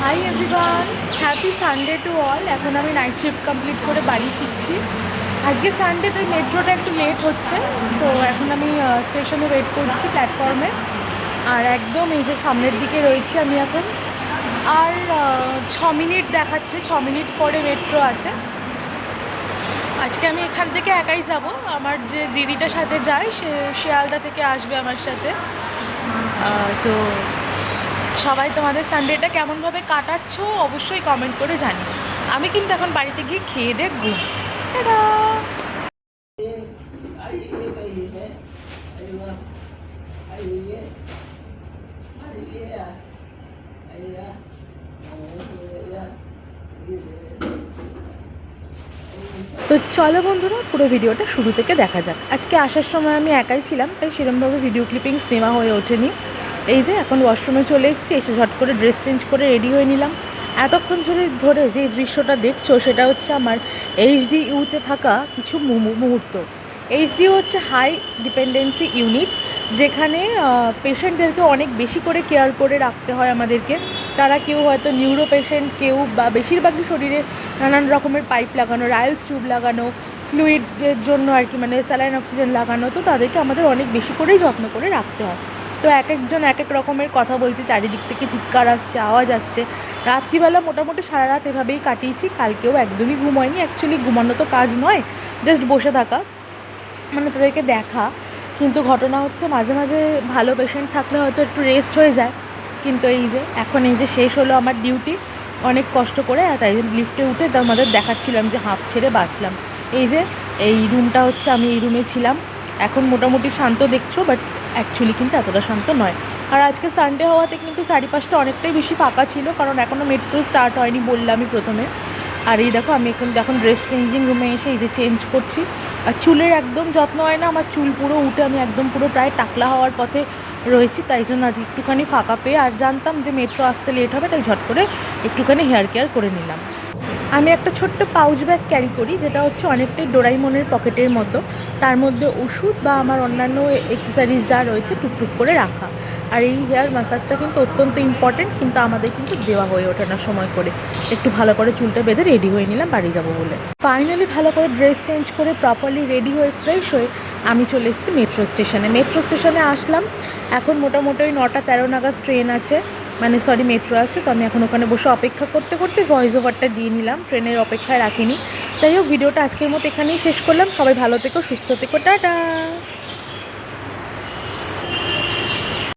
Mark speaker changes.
Speaker 1: Hi everyone, happy Sunday to all. এখন আমি night shift complete করে বাড়ি ফিরছি। আজকে সানডে, তাই মেট্রোটা একটু লেট হচ্ছে। তো এখন আমি স্টেশনে ওয়েট করছি প্ল্যাটফর্মে। আর একদম এই যে সামনের দিকে রয়েছি আমি এখন। আর 6 মিনিট দেখাচ্ছে, 6 মিনিট পরে মেট্রো আছে। আজকে আমি এখান থেকে একাই যাব। আমার যে দিদিটার সাথে যায় সে শিয়ালদা থেকে আসবে আমার সাথে। তো সবাই তোমাদের সানডেটা কেমনভাবে কাটাচ্ছ অবশ্যই কমেন্ট করে জানিও। আমি কিন্তু এখন বাড়িতে গিয়ে খেয়ে দিয়ে ঘুম। টাটা। তো চলো বন্ধুরা, পুরো ভিডিওটা শুরু থেকে দেখা যাক। আজকে আসার সময় আমি একাই ছিলাম, তাই সেরকমভাবে ভিডিও ক্লিপিংস নেওয়া হয়ে ওঠেনি। এই যে এখন ওয়াশরুমে চলে এসেছি, এসে ঝট করে ড্রেস চেঞ্জ করে রেডি হয়ে নিলাম। এতক্ষণ ধরে যে দৃশ্যটা দেখছো সেটা হচ্ছে আমার এইচডিইউতে থাকা কিছু মুহূর্ত। এইচডিইউ হচ্ছে হাই ডিপেন্ডেন্সি ইউনিট, যেখানে পেশেন্টদেরকে অনেক বেশি করে কেয়ার করে রাখতে হয় আমাদেরকে। তারা কেউ হয়তো নিউরো পেশেন্ট, কেউ বা বেশিরভাগই শরীরে নানান রকমের পাইপ লাগানো, রাইলস টিউব লাগানো, ফ্লুইডের জন্য আর কি, মানে স্যালাইন অক্সিজেন লাগানো। তো তাদেরকে আমাদের অনেক বেশি করেই যত্ন করে রাখতে হয়। তো এক একজন এক এক রকমের কথা বলছে, চারিদিক থেকে চিৎকার আসছে, আওয়াজ আসছে। রাত্রিবেলা মোটামুটি সারা রাত এভাবেই কাটিয়েছি। কালকেও একদমই ঘুম হয়নি। অ্যাকচুয়ালি ঘুমানো তো কাজ নয়, জাস্ট বসে থাকা, মানে তাদেরকে দেখা। কিন্তু ঘটনা হচ্ছে মাঝে মাঝে ভালো পেশেন্ট থাকলে হয়তো একটু রেস্ট হয়ে যায়। কিন্তু এই যে এখন এই যে শেষ হলো আমার ডিউটি অনেক কষ্ট করে, আর তাই লিফটে উঠে আমাদের দেখাচ্ছিলাম যে হাঁফ ছেড়ে বাঁচলাম। এই যে এই রুমটা হচ্ছে, আমি এই রুমে ছিলাম। এখন মোটামুটি শান্ত দেখছো, বাট অ্যাকচুয়ালি কিন্তু এতটা শান্ত নয়। আর আজকে সানডে হওয়াতে কিন্তু চারিপাশটা অনেকটাই বেশি ফাঁকা ছিল, কারণ এখনও মেট্রো স্টার্ট হয়নি বললামই প্রথমে। আর এই দেখো আমি এখন ড্রেস চেঞ্জিং রুমে এসে এই যে চেঞ্জ করছি। আর চুলের একদম যত্ন হয় না আমার, চুল পুরো উঠে আমি একদম পুরো প্রায় টাকলা হওয়ার পথে রয়েছি। তাই জন্য আজ একটুখানি ফাঁকা পেয়ে, আর জানতাম যে মেট্রো আসতে লেট হবে, তাই ঝট করে একটুখানি হেয়ার কেয়ার করে নিলাম। আমি একটা ছোট্ট পাউচ ব্যাগ ক্যারি করি, যেটা হচ্ছে অনেকটাই ডোরাইমনের পকেটের মতো। তার মধ্যে ওষুধ বা আমার অন্যান্য এক্সেসারিজ যা রয়েছে টুকটুক করে রাখা। আর এই হেয়ার ম্যাসাজটা কিন্তু অত্যন্ত ইম্পর্টেন্ট, কিন্তু আমাদের কিন্তু দেওয়া হয়ে ওঠে না সময় করে। একটু ভালো করে চুলটা বেঁধে রেডি হয়ে নিলাম বাড়ি যাব বলে। ফাইনালি ভালো করে ড্রেস চেঞ্জ করে প্রপারলি রেডি হয়ে ফ্রেশ হয়ে আমি চলে এসেছি মেট্রো স্টেশনে। মেট্রো স্টেশনে আসলাম। এখন মোটামুটি 9:13 নাগাদ ট্রেন আছে, মানে সরি মেট্রো আছে। তো আমি এখন ওখানে বসে অপেক্ষা করতে করতে ভয়েস ওভারটা দিয়ে নিলাম, ট্রেনের অপেক্ষায় রাখিনি। যাই হোক, ভিডিওটা আজকের মতো এখানেই শেষ করলাম। সবাই ভালো থেকো, সুস্থ থেকো, টাটা।